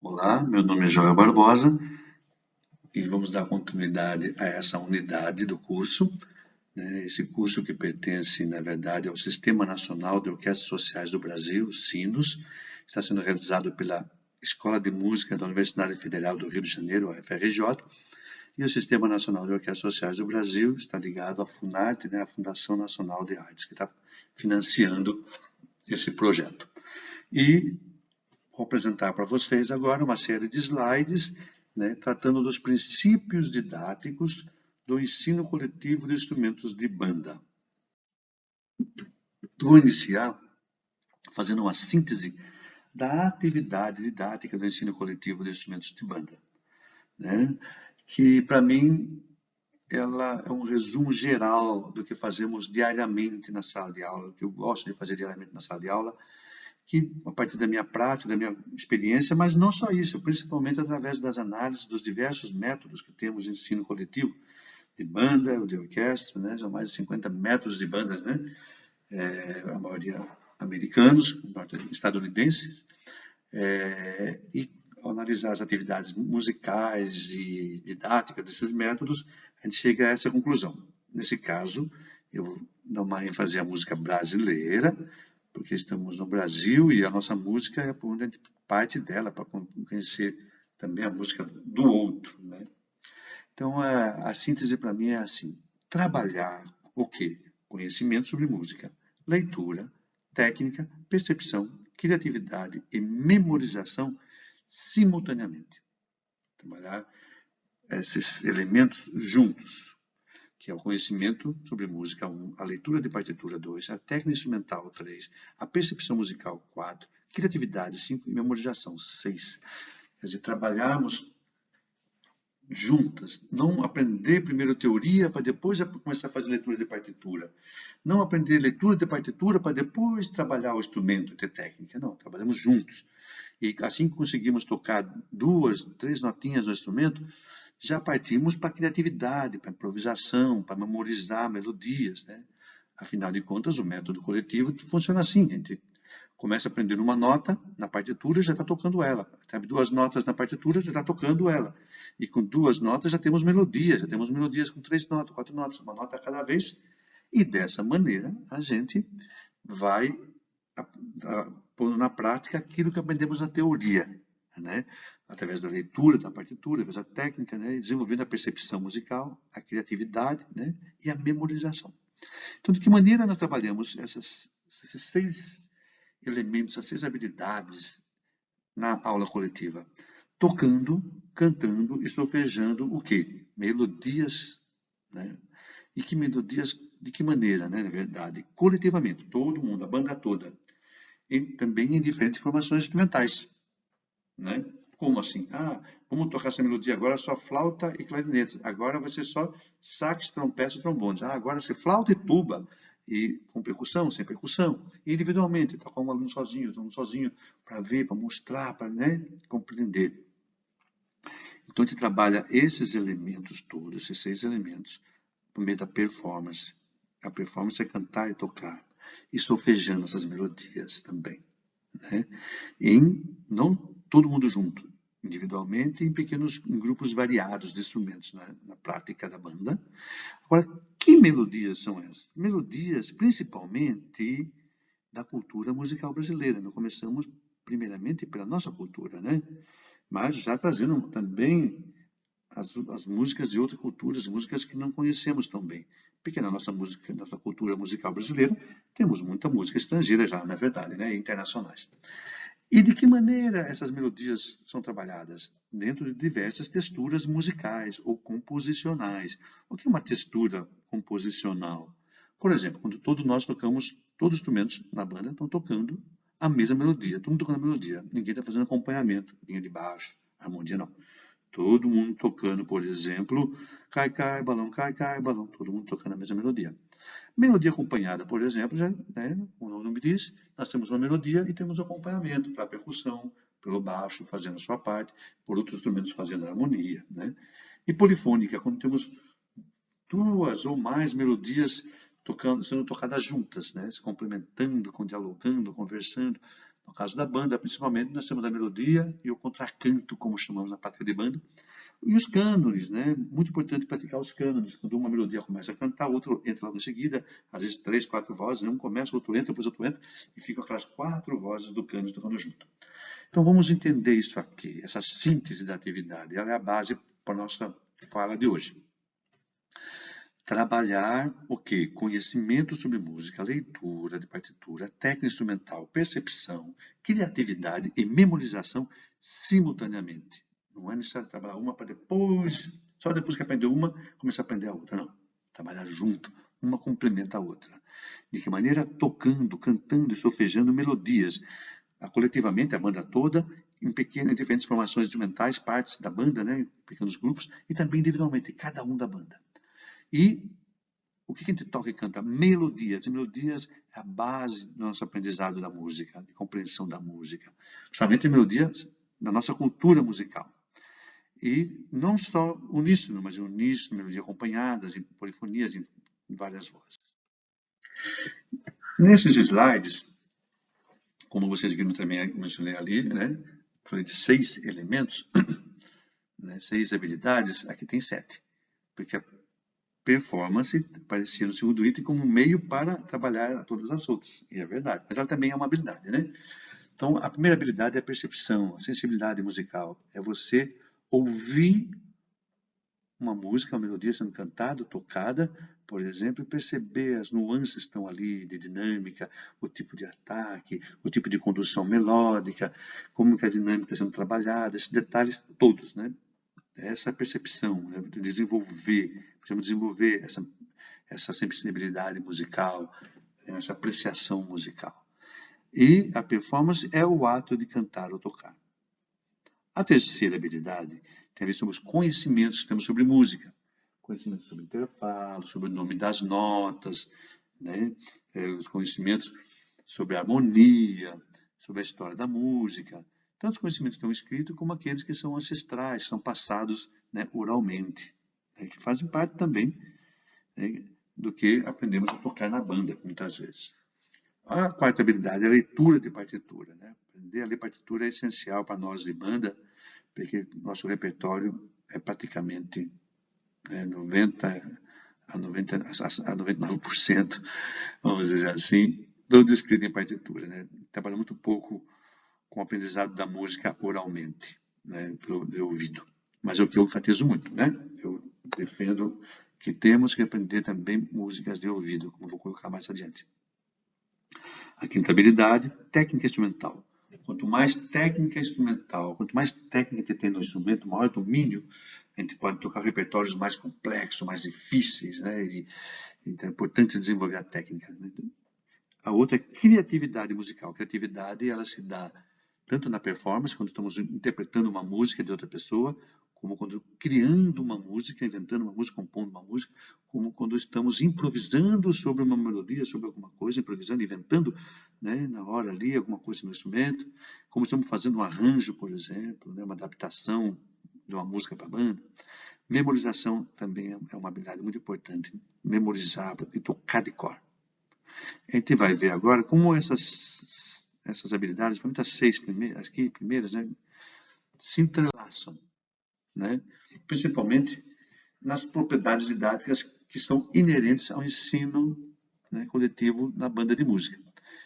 Olá, meu nome é Joel Barbosa e vamos dar continuidade a essa unidade do curso, né? Esse curso que pertence, na verdade, ao Sistema Nacional de Orquestras Sociais do Brasil, SINOS, está sendo realizado pela Escola de Música da Universidade Federal do Rio de Janeiro, a UFRJ, e o Sistema Nacional de Orquestras Sociais do Brasil está ligado à Funarte, né? A Fundação Nacional de Artes, que está financiando esse projeto. E vou apresentar para vocês agora uma série de slides, né, tratando dos princípios didáticos do ensino coletivo de instrumentos de banda. Vou iniciar fazendo uma síntese da atividade didática do ensino coletivo de instrumentos de banda, né, que para mim ela é um resumo geral do que fazemos diariamente na sala de aula, que eu gosto de fazer diariamente na sala de aula, que a partir da minha prática, da minha experiência, mas não só isso, principalmente através das análises dos diversos métodos que temos de ensino coletivo, de banda ou de orquestra, né? São mais de 50 métodos de banda, né? A maioria americanos, estadunidenses, e ao analisar as atividades musicais e didáticas desses métodos, a gente chega a essa conclusão. Nesse caso, eu vou dar uma ênfase à música brasileira, porque estamos no Brasil e a nossa música é por onde a gente parte dela, para conhecer também a música do outro, né? Então, a síntese para mim é assim: trabalhar o quê? Conhecimento sobre música, leitura, técnica, percepção, criatividade e memorização simultaneamente. Trabalhar esses elementos juntos, que é o conhecimento sobre música 1, a leitura de partitura 2, a técnica instrumental 3, a percepção musical 4, criatividade 5 e memorização 6. Quer dizer, trabalharmos juntas, não aprender primeiro teoria para depois começar a fazer leitura de partitura, não aprender leitura de partitura para depois trabalhar o instrumento e ter técnica, não, trabalhamos juntos. E assim que conseguimos tocar 2, 3 notinhas no instrumento, já partimos para a criatividade, para a improvisação, para memorizar melodias, né? Afinal de contas, o método coletivo funciona assim: a gente começa aprendendo uma nota na partitura, já está tocando ela. Sabe, 2 notas na partitura, já está tocando ela. E com 2 notas já temos melodias com 3 notas, 4 notas, uma nota a cada vez. E dessa maneira a gente vai pondo na prática aquilo que aprendemos na teoria, né? Através da leitura da partitura, através da técnica, né? Desenvolvendo a percepção musical, a criatividade, né? E a memorização. Então, de que maneira nós trabalhamos esses 6 elementos, essas 6 habilidades na aula coletiva? Tocando, cantando e solfejando o quê? Melodias, né? E que melodias, de que maneira, né? Na verdade, coletivamente, todo mundo, a banda toda, e também em diferentes formações instrumentais, né? Como assim? Ah, vamos tocar essa melodia agora só flauta e clarinete. Agora vai ser só sax, trompete e trombone. Ah, agora vai ser flauta e tuba. E com percussão, sem percussão. E individualmente, tocar um aluno sozinho, outro aluno sozinho, para ver, para mostrar, para, né, compreender. Então, a gente trabalha esses elementos todos, esses 6 elementos, por meio da performance. A performance é cantar e tocar. E solfejando essas melodias também, né? Não todo mundo junto, individualmente, em grupos variados de instrumentos na prática da banda. Agora, que melodias são essas? Melodias, principalmente, da cultura musical brasileira. Nós começamos, primeiramente, pela nossa cultura, né? Mas já trazendo também as músicas de outras culturas, músicas que não conhecemos tão bem. Porque na nossa música, nossa cultura musical brasileira, temos muita música estrangeira já, na verdade, né? Internacionais. E de que maneira essas melodias são trabalhadas? Dentro de diversas texturas musicais ou composicionais. O que é uma textura composicional? Por exemplo, quando todos nós tocamos, todos os instrumentos na banda estão tocando a mesma melodia, todo mundo tocando a melodia. Ninguém está fazendo acompanhamento, linha de baixo, harmonia não. Todo mundo tocando, por exemplo, cai, cai, balão, todo mundo tocando a mesma melodia. Melodia acompanhada, por exemplo, já, né, como o nome diz, nós temos uma melodia e temos acompanhamento para a percussão, pelo baixo fazendo a sua parte, por outros instrumentos fazendo a harmonia, né? E polifônica, quando temos 2 ou mais melodias sendo tocadas juntas, né? Se complementando, dialogando, conversando, No caso da banda, principalmente, nós temos a melodia e o contracanto, como chamamos na prática de banda, e os cânones, né? Muito importante praticar os cânones. Quando uma melodia começa a cantar, o outro entra logo em seguida, às vezes 3, 4 vozes, um começa, o outro entra, depois o outro entra, e ficam aquelas 4 vozes do cânone tocando junto. Então vamos entender isso aqui, essa síntese da atividade. Ela é a base para a nossa fala de hoje. Trabalhar o quê? Conhecimento sobre música, leitura de partitura, técnica instrumental, percepção, criatividade e memorização simultaneamente. Não é necessário trabalhar uma para depois, só depois que aprender uma, começar a aprender a outra. Não. Trabalhar junto, uma complementa a outra. De que maneira? Tocando, cantando e solfejando melodias. Coletivamente, a banda toda, em diferentes formações instrumentais, partes da banda, né, em pequenos grupos, e também individualmente, cada um da banda. E o que a gente toca e canta? Melodias. E melodias é a base do nosso aprendizado da música, de compreensão da música. Justamente melodias da nossa cultura musical. E não só uníssono, mas uníssono, melodias acompanhadas, em polifonias, em várias vozes. Nesses slides, como vocês viram também, eu mencionei ali, né? Falei de 6 elementos, né? 6 habilidades, aqui tem 7. Porque a performance aparecia no segundo item como meio para trabalhar todas as outras. E é verdade, mas ela também é uma habilidade, né? Então, a primeira habilidade é a percepção, a sensibilidade musical. É você ouvir uma música, uma melodia sendo cantada, tocada, por exemplo, e perceber as nuances que estão ali de dinâmica, o tipo de ataque, o tipo de condução melódica, como que a dinâmica está sendo trabalhada, esses detalhes todos, né? Essa percepção, né? Precisamos desenvolver essa sensibilidade musical, essa apreciação musical. E a performance é o ato de cantar ou tocar. A terceira habilidade tem a ver sobre os conhecimentos que temos sobre música. Conhecimentos sobre intervalo, sobre o nome das notas, né? Os conhecimentos sobre a harmonia, sobre a história da música. Tanto os conhecimentos que estão escritos como aqueles que são ancestrais, são passados, né, oralmente, né, que fazem parte também, né, do que aprendemos a tocar na banda, muitas vezes. A quarta habilidade é a leitura de partitura. Né? Aprender a ler partitura é essencial para nós de banda, porque nosso repertório é praticamente 90 a 99%, vamos dizer assim, todo escrito em partitura. Né? Trabalha muito pouco com o aprendizado da música oralmente, né? De ouvido. Mas é o que eu enfatizo muito. Né? Eu defendo que temos que aprender também músicas de ouvido, como vou colocar mais adiante. A quinta habilidade, técnica instrumental. Quanto mais técnica instrumental, quanto mais técnica tem no instrumento, maior domínio, a gente pode tocar repertórios mais complexos, mais difíceis, né? Então é importante desenvolver a técnica. Né? A outra é criatividade musical. Criatividade, ela se dá tanto na performance, quando estamos interpretando uma música de outra pessoa, como quando criando uma música, inventando uma música, compondo uma música, como quando estamos improvisando sobre uma melodia, sobre alguma coisa, improvisando, inventando, né, na hora ali, alguma coisa no instrumento, como estamos fazendo um arranjo, por exemplo, né, uma adaptação de uma música para a banda. Memorização também é uma habilidade muito importante, memorizar e tocar de cor. A gente vai ver agora como essas habilidades, principalmente as 6 primeiras, né, se entrelaçam, né, principalmente nas propriedades didáticas que são inerentes ao ensino, né, coletivo na banda de música.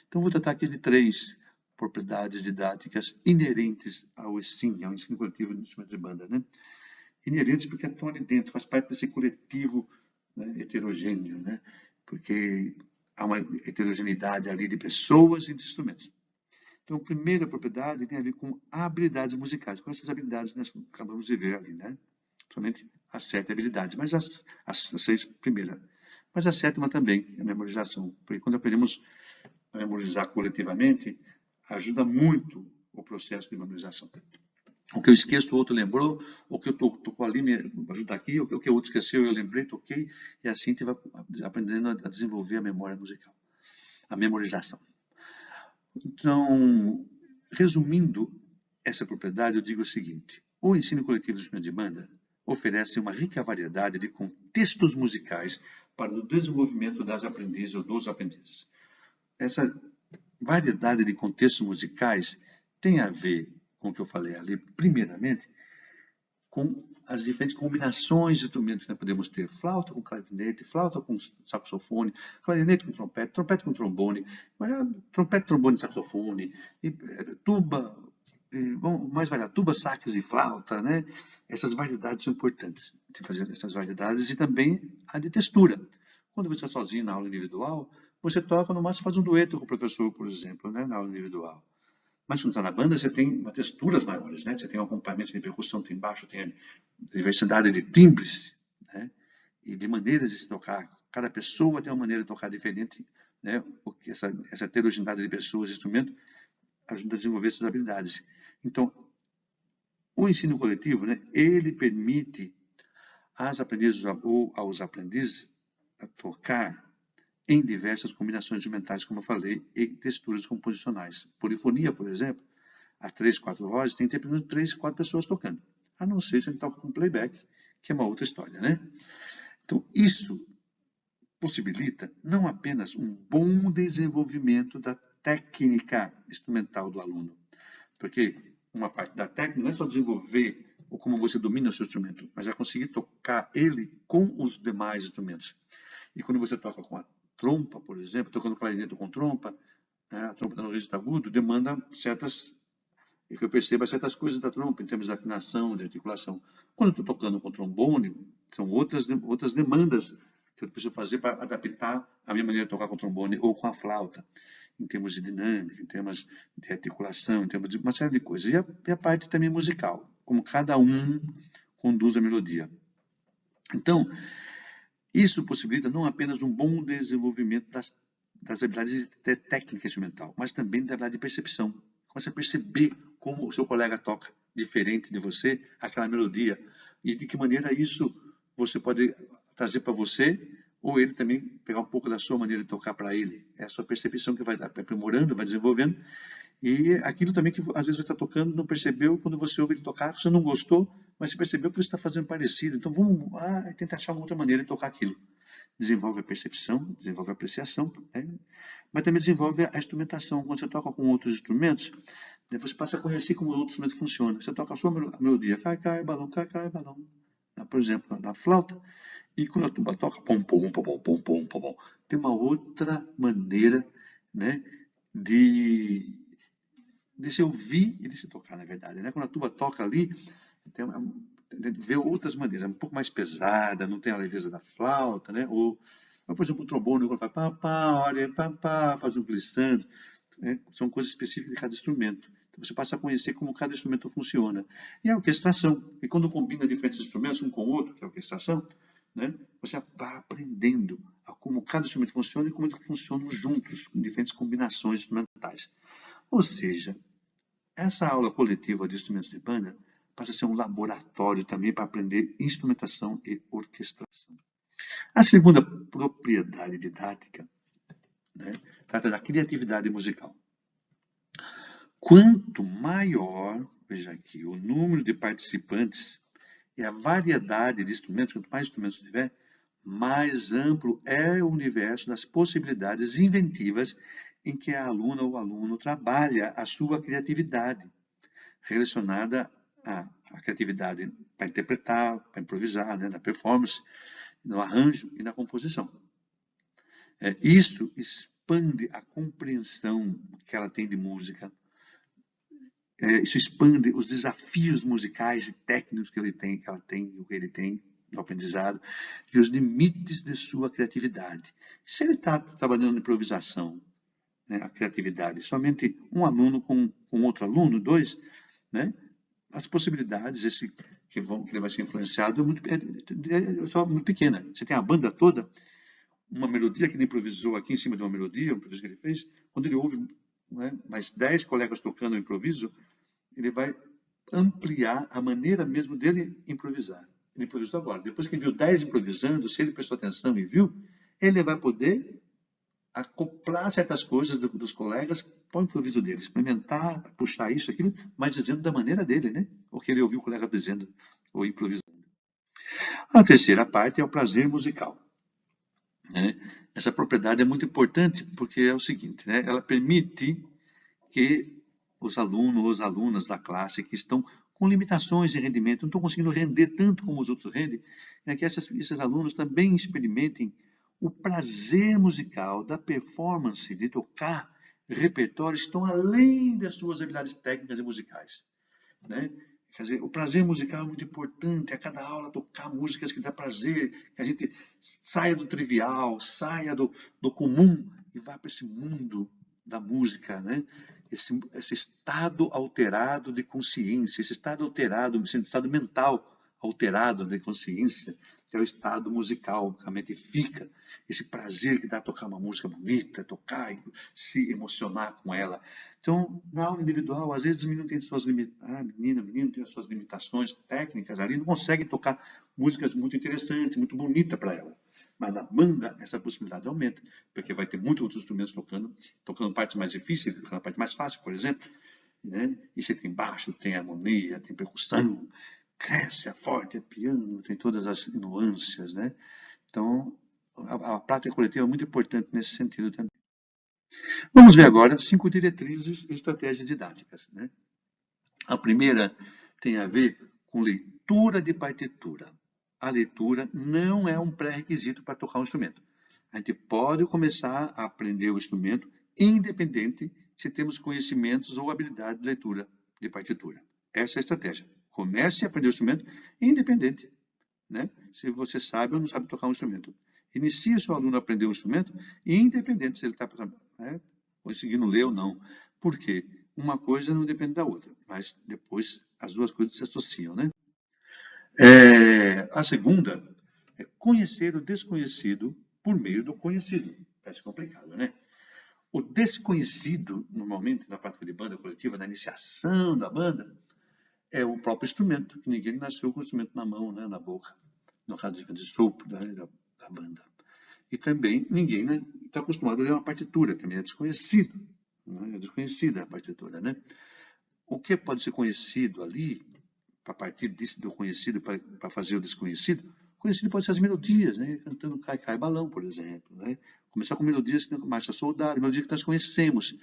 Então, vou tratar aqui de 3 propriedades didáticas inerentes ao ensino coletivo do instrumento de banda. Né? Inerentes porque estão ali dentro, faz parte desse coletivo, né, heterogêneo, né? Porque há uma heterogeneidade ali de pessoas e de instrumentos. Então, a primeira propriedade tem a ver com habilidades musicais. Com essas habilidades nós acabamos de ver ali, né? Somente as 7 habilidades, mas as 6 primeiras. Mas a 7ª também, a memorização. Porque quando aprendemos a memorizar coletivamente, ajuda muito o processo de memorização. O que eu esqueço, o outro lembrou, o que eu tocou ali me ajuda aqui, o que o outro esqueceu, eu lembrei, toquei, e assim a gente vai aprendendo a desenvolver a memória musical, a memorização. Então, resumindo essa propriedade, eu digo o seguinte: o ensino coletivo do instrumento de banda oferece uma rica variedade de contextos musicais para o desenvolvimento das aprendizes ou dos aprendizes. Essa variedade de contextos musicais tem a ver com o que eu falei ali, primeiramente, com as diferentes combinações de instrumentos que nós podemos ter. Flauta com clarinete, flauta com saxofone, clarinete com trompete, trompete com trombone, trompete, trombone, saxofone, tuba, mais variado, tuba, sax e flauta, né? Essas variedades são importantes de fazer essas variedades e também a de textura. Quando você está sozinho na aula individual, você toca, no máximo faz um dueto com o professor, por exemplo, né? Na aula individual. Mas quando está na banda, você tem texturas maiores, né? Você tem um acompanhamento de percussão, tem baixo, tem diversidade de timbres, né? E de maneiras de se tocar. Cada pessoa tem uma maneira de tocar diferente, né? Porque essa heterogeneidade de pessoas e instrumentos ajuda a desenvolver essas habilidades. Então, o ensino coletivo, né? Ele permite às aprendizes ou aos aprendizes a tocar em diversas combinações instrumentais, como eu falei, e texturas composicionais. Polifonia, por exemplo, a 3, 4 vozes, tem que ter pelo menos 3, 4 pessoas tocando. A não ser se a gente toca com playback, que é uma outra história, né? Então, isso possibilita não apenas um bom desenvolvimento da técnica instrumental do aluno, porque uma parte da técnica não é só desenvolver ou como você domina o seu instrumento, mas é conseguir tocar ele com os demais instrumentos. E quando você toca com a trompa, por exemplo, tocando clarinete com trompa, né, a trompa no registro agudo demanda certas, e que eu perceba certas coisas da trompa, em termos de afinação, de articulação. Quando eu estou tocando com trombone, são outras demandas que eu preciso fazer para adaptar a minha maneira de tocar com trombone ou com a flauta, em termos de dinâmica, em termos de articulação, em termos de uma série de coisas. E a parte também musical, como cada um conduz a melodia. Então, isso possibilita não apenas um bom desenvolvimento das habilidades de técnica instrumental, mas também da habilidade de percepção. Começa a perceber como o seu colega toca diferente de você, aquela melodia, e de que maneira isso você pode trazer para você, ou ele também pegar um pouco da sua maneira de tocar para ele. É a sua percepção que vai aprimorando, vai desenvolvendo, e aquilo também que às vezes você está tocando, não percebeu, quando você ouve ele tocar, você não gostou, mas você percebeu que você está fazendo parecido. Então vamos tentar achar uma outra maneira de tocar aquilo. Desenvolve a percepção, desenvolve a apreciação, né? Mas também desenvolve a instrumentação. Quando você toca com outros instrumentos, né, você passa a conhecer como o outro instrumento funciona. Você toca a sua melodia, cai, cai, balão, cai, cai, balão. Por exemplo, na flauta, e quando a tuba toca, pom, pom, pom, pom, pom, pom, pom, tem uma outra maneira, né, de se ouvir e de se tocar, na verdade, né? Quando a tuba toca ali, vê outras maneiras, é um pouco mais pesada, não tem a leveza da flauta, né? Ou, por exemplo, o trombone, quando faz pá, pá, olha, pá, pá, faz um glissando, né? São coisas específicas de cada instrumento. Então, você passa a conhecer como cada instrumento funciona. E a orquestração, e quando combina diferentes instrumentos um com o outro, que é a orquestração, né? Você vai aprendendo a como cada instrumento funciona e como eles funcionam juntos, com diferentes combinações instrumentais. Ou seja, essa aula coletiva de instrumentos de banda passa a ser um laboratório também para aprender instrumentação e orquestração. A segunda propriedade didática, né, trata da criatividade musical. Quanto maior, veja aqui, o número de participantes e a variedade de instrumentos, quanto mais instrumentos tiver, mais amplo é o universo das possibilidades inventivas em que a aluna ou o aluno trabalha a sua criatividade, relacionada à criatividade para interpretar, para improvisar, né, na performance, no arranjo e na composição. Isso expande a compreensão que ela tem de música, isso expande os desafios musicais e técnicos que ela tem, o que ele tem no aprendizado, e os limites de sua criatividade. Se ele está trabalhando em improvisação, né, a criatividade, somente um aluno com outro aluno, dois, né, as possibilidades que ele vai ser influenciado é só muito pequena. Você tem a banda toda, uma melodia que ele improvisou aqui em cima de uma melodia, um improviso que ele fez, quando ele ouve, né, mais 10 colegas tocando o improviso, ele vai ampliar a maneira mesmo dele improvisar. Ele improvisou agora. Depois que ele viu 10 improvisando, se ele prestou atenção e viu, ele vai poder acoplar certas coisas dos colegas para o improviso dele, experimentar, puxar isso, aquilo, mas dizendo da maneira dele, né? O que ele ouviu o colega dizendo ou improvisando. A terceira parte é o prazer musical. né? Essa propriedade é muito importante porque é o seguinte, né? Ela permite que os alunos ou as alunas da classe que estão com limitações de rendimento, não estão conseguindo render tanto como os outros rendem, é que esses alunos também experimentem o prazer musical da performance, de tocar repertórios que estão além das suas habilidades técnicas e musicais, né? Quer dizer, o prazer musical é muito importante, a cada aula tocar músicas que dá prazer, que a gente saia do trivial, saia do comum e vá para esse mundo da música, né? Esse estado alterado de consciência, esse estado alterado, esse estado mental alterado de consciência, que é o estado musical, que a mente fica, esse prazer que dá tocar uma música bonita, tocar e se emocionar com ela. Então, na aula individual, às vezes o menino tem suas limitações, menino tem as suas limitações técnicas ali, não consegue tocar músicas muito interessantes, muito bonitas para ela. Mas na banda, essa possibilidade aumenta, porque vai ter muitos outros instrumentos tocando partes mais difíceis, tocando a parte mais fácil, por exemplo. Né? E você tem baixo, tem harmonia, tem percussão, cresce, é forte, é piano, tem todas as nuances, né? Então, a prática coletiva é muito importante nesse sentido também. Vamos ver agora 5 diretrizes e estratégias didáticas, né? A primeira tem a ver com leitura de partitura. A leitura não é um pré-requisito para tocar um instrumento. A gente pode começar a aprender o instrumento independente se temos conhecimentos ou habilidade de leitura de partitura. Essa é a estratégia. Comece a aprender o instrumento independente, né? Se você sabe ou não sabe tocar um instrumento. Inicie o seu aluno a aprender um instrumento independente se ele está, né, conseguindo ler ou não. Por quê? Uma coisa não depende da outra, mas depois as duas coisas se associam, né? A segunda é conhecer o desconhecido por meio do conhecido. Parece complicado, né? O desconhecido, normalmente, na prática de banda coletiva, na iniciação da banda, é o próprio instrumento, que ninguém nasceu com o instrumento na mão, né, na boca, no caso de sopro da banda. E também ninguém, né, está acostumado a ler uma partitura, também é desconhecido. Né? É desconhecida a partitura, né? O que pode ser conhecido ali, a partir do conhecido para fazer o desconhecido? O conhecido pode ser as melodias, né? Cantando Cai Cai Balão, por exemplo. Né? Começar com melodias que Marcha Soldado, melodias que nós conhecemos.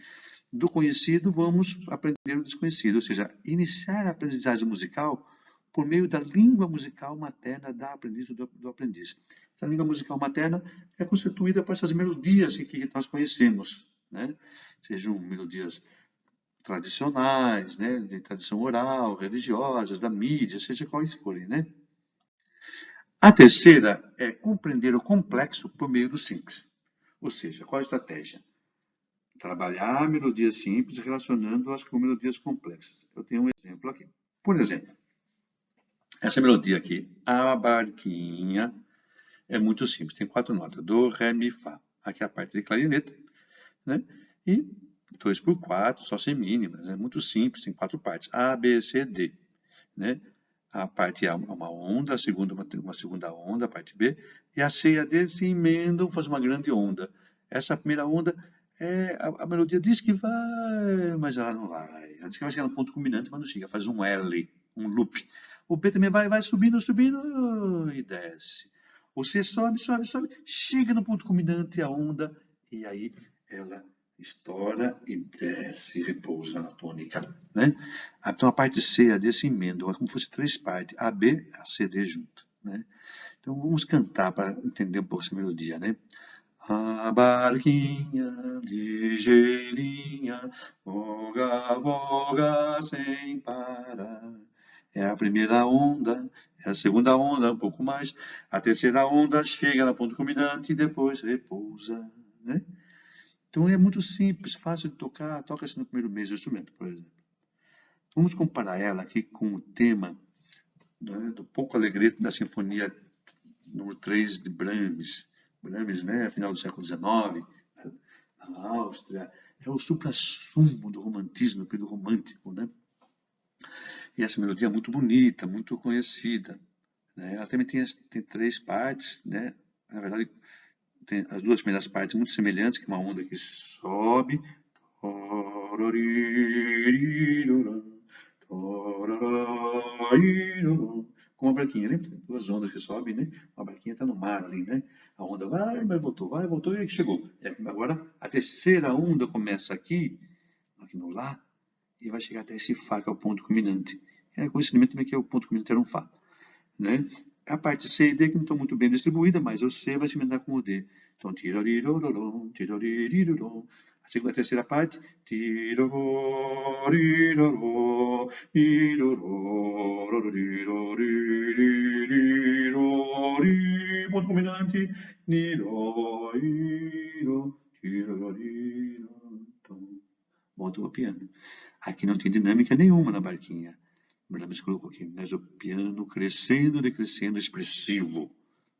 Do conhecido, vamos aprender o desconhecido, ou seja, iniciar a aprendizagem musical por meio da língua musical materna da aprendiz ou do aprendiz. Essa língua musical materna é constituída por essas melodias que nós conhecemos, né? Sejam melodias tradicionais, né, de tradição oral, religiosas, da mídia, seja quais forem, né? A terceira é compreender o complexo por meio do simples. Ou seja, qual a estratégia? Trabalhar melodias simples relacionando-as com melodias complexas. Eu tenho um exemplo aqui. Por exemplo, essa melodia aqui, a barquinha, é muito simples, tem 4 notas, do, ré, mi, fá. Aqui é a parte de clarineta, né? E 2 por 4, só semínimas, é muito simples, tem 4 partes, A, B, C, D, né? A parte A é uma onda, a segunda uma segunda onda, a parte B, e a C e a D se emendam, fazem uma grande onda. Essa primeira onda, a melodia diz que vai, mas ela não vai. Ela diz que vai chegar no ponto culminante, mas não chega, faz um L, um loop. O B também vai subindo, subindo e desce. O C sobe, sobe, sobe, chega no ponto culminante, a onda, e aí ela estoura e desce, repousa na tônica, né? Então a parte C e a D se emendam, é como se fosse 3 partes, A, B, A, C, D junto, né? Então vamos cantar para entender um pouco essa melodia, né? A barquinha ligeirinha, voga, voga sem parar. É a primeira onda, é a segunda onda, um pouco mais. A terceira onda chega na ponta culminante e depois repousa, né? Então é muito simples, fácil de tocar, toca-se no primeiro mês do instrumento, por exemplo. Vamos comparar ela aqui com o tema, né, do Pouco Allegretto da Sinfonia número 3 de Brahms. Brahms, né, final do século XIX, na Áustria, é o suprassumo do romantismo, do período romântico, né? E essa melodia é muito bonita, muito conhecida, né? Ela também tem 3 partes, né? Na verdade, tem as 2 primeiras partes muito semelhantes, que é uma onda que sobe, Com uma barquinha, lembra? Duas ondas que sobem, né? Uma barquinha está no mar ali, né? A onda vai, voltou, e aí chegou. Agora, a terceira onda começa aqui no lá, e vai chegar até esse Fá, que é o ponto culminante. Conhecimento também que é o ponto culminante era um Fá, né? A parte C e D que não estão muito bem distribuída, mas o C vai se emendar com o D. Então, tirorirorom, tirorirorom. A terceira parte, tirorirorom, ponto culminante, volta o piano. Aqui não tem dinâmica nenhuma na barquinha. Mas colocou aqui, mas o piano crescendo, decrescendo, expressivo.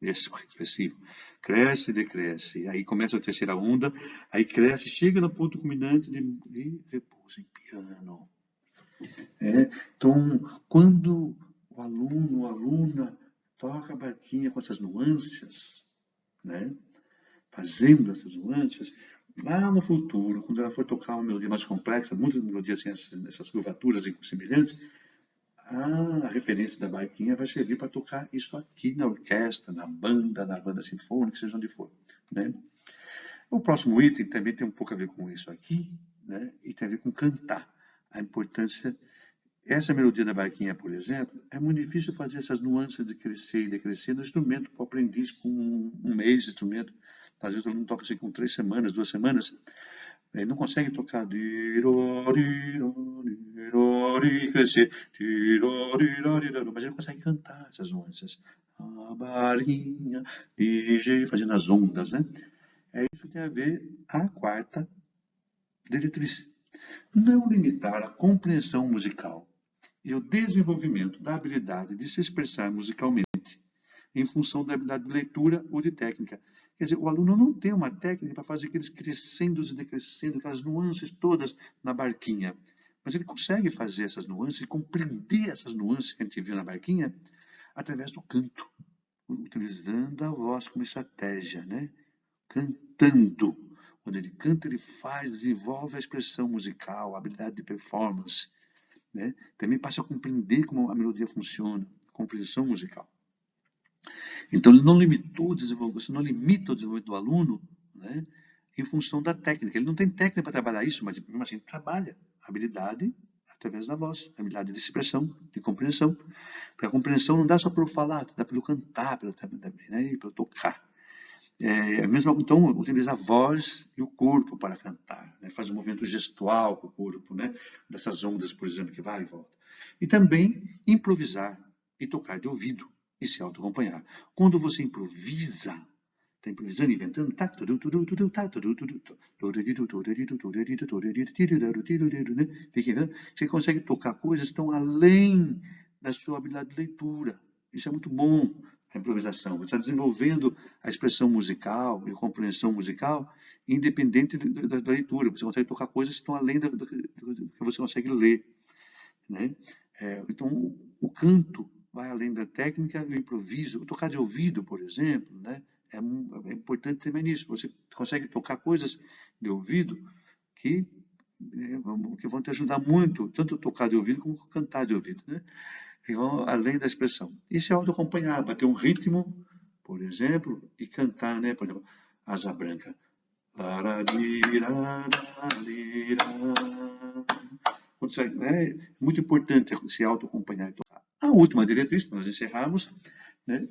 Expressivo. Cresce, decresce. Aí começa a terceira onda, aí cresce, chega no ponto culminante e repousa em piano. Então, quando o aluno, a aluna, toca a barquinha com essas nuances, né? Fazendo essas nuances, lá no futuro, quando ela for tocar uma melodia mais complexa, muitas melodias têm essas curvaturas semelhantes, a referência da barquinha vai servir para tocar isso aqui na orquestra, na banda sinfônica, seja onde for, né? O próximo item também tem um pouco a ver com isso aqui, né? E tem a ver com cantar. A importância. Essa melodia da barquinha, por exemplo, é muito difícil fazer essas nuances de crescer e decrescer no instrumento para o aprendiz com um mês de instrumento. Às vezes o aluno toca assim com 3 semanas, 2 semanas. Ele não consegue tocar crescer, mas ele consegue cantar essas nuances. A barquinha, fazendo as ondas, né? Isso tem a ver a quarta diretriz. Não limitar a compreensão musical e o desenvolvimento da habilidade de se expressar musicalmente em função da habilidade de leitura ou de técnica. Quer dizer, o aluno não tem uma técnica para fazer aqueles crescendos e decrescendo, aquelas nuances todas na barquinha. Mas ele consegue fazer essas nuances, compreender essas nuances que a gente viu na barquinha, através do canto, utilizando a voz como estratégia, né? Cantando. Quando ele canta, ele desenvolve a expressão musical, a habilidade de performance, né? Também passa a compreender como a melodia funciona, a compreensão musical. Então, ele não limitou o desenvolvimento, você não limita o desenvolvimento do aluno, né, em função da técnica. Ele não tem técnica para trabalhar isso, mas mesmo assim trabalha a habilidade através da voz, a habilidade de expressão, de compreensão. Porque a compreensão não dá só pelo falar, dá pelo cantar, também, né, e pelo tocar. Então, utiliza a voz e o corpo para cantar, né, faz um movimento gestual com o corpo, né, dessas ondas, por exemplo, que vai e volta. E também improvisar e tocar de ouvido e se auto-acompanhar. Quando você improvisa, está improvisando, inventando, você consegue tocar coisas que estão além da sua habilidade de leitura. Isso é muito bom, a improvisação. Você está desenvolvendo a expressão musical e a compreensão musical independente da leitura. Você consegue tocar coisas que estão além do que você consegue ler, né? Então, o canto vai além da técnica, o improviso. Tocar de ouvido, por exemplo, né? É importante também nisso. Você consegue tocar coisas de ouvido que vão te ajudar muito, tanto tocar de ouvido como cantar de ouvido, né? E vão além da expressão. E se auto-acompanhar, bater um ritmo, por exemplo, e cantar, né? Por exemplo, Asa Branca. É muito importante se auto-acompanhar e tocar. A última diretriz, para nós encerrarmos, né,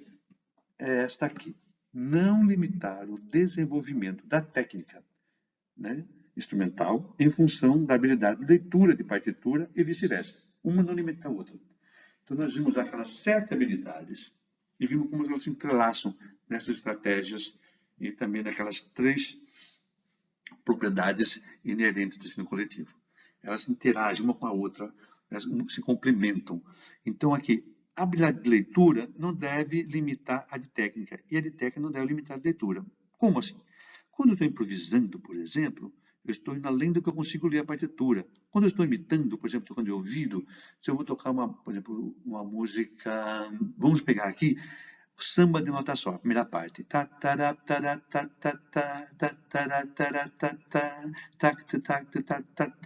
é esta aqui. Não limitar o desenvolvimento da técnica, né, instrumental em função da habilidade de leitura de partitura e vice-versa. Uma não limita a outra. Então, nós vimos aquelas 7 habilidades e vimos como elas se entrelaçam nessas estratégias e também naquelas 3 propriedades inerentes do ensino coletivo. Elas interagem uma com a outra, elas se complementam. Então, aqui, a habilidade de leitura não deve limitar a de técnica, e a de técnica não deve limitar a de leitura. Como assim? Quando eu estou improvisando, por exemplo, eu estou indo além do que eu consigo ler a partitura. Quando eu estou imitando, por exemplo, tocando de ouvido, se eu vou tocar, por exemplo, uma música... Vamos pegar aqui o samba de nota só, a primeira parte.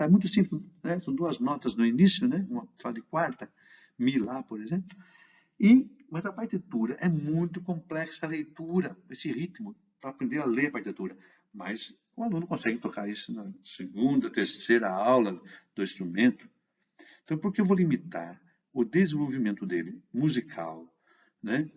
Muito simples, né? São 2 notas no início, né? Uma fala de quarta, mi, lá, por exemplo. Mas a partitura é muito complexa a leitura, esse ritmo, para aprender a ler a partitura. Mas o aluno consegue tocar isso na segunda, terceira aula do instrumento. Então, por que eu vou limitar o desenvolvimento dele musical, né?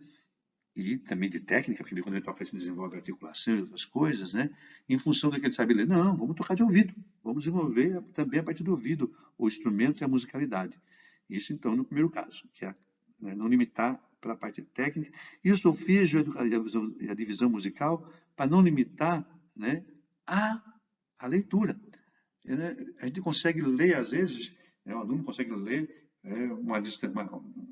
E também de técnica, porque quando ele toca, ele desenvolve articulação e outras coisas, né? Em função do que ele sabe ler. Não, vamos tocar de ouvido. Vamos desenvolver também a partir do ouvido o instrumento e a musicalidade. Isso, então, no primeiro caso, que é, né, não limitar pela parte técnica. E o solfejo e a divisão musical para não limitar, né, a leitura. A gente consegue ler, às vezes, o aluno consegue ler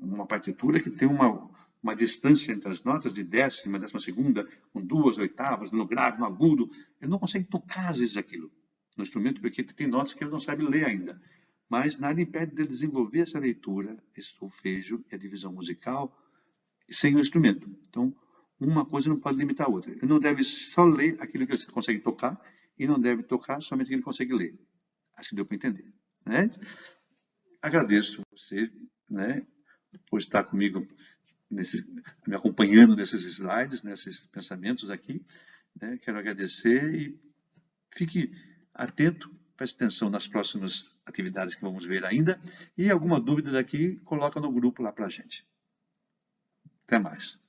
uma partitura que tem uma distância entre as notas de décima segunda, com 2 oitavas, no grave, no agudo. Ele não consegue tocar, às vezes, aquilo no instrumento, porque tem notas que ele não sabe ler ainda. Mas nada impede de desenvolver essa leitura, esse solfejo e a divisão musical, sem o instrumento. Então, uma coisa não pode limitar a outra. Ele não deve só ler aquilo que ele consegue tocar e não deve tocar somente aquilo que ele consegue ler. Acho que deu para entender, né? Agradeço você, né, por estar comigo, me acompanhando nesses slides, nesses pensamentos aqui, né? Quero agradecer e fique atento, preste atenção nas próximas atividades que vamos ver ainda, e alguma dúvida daqui, coloca no grupo lá para a gente. Até mais.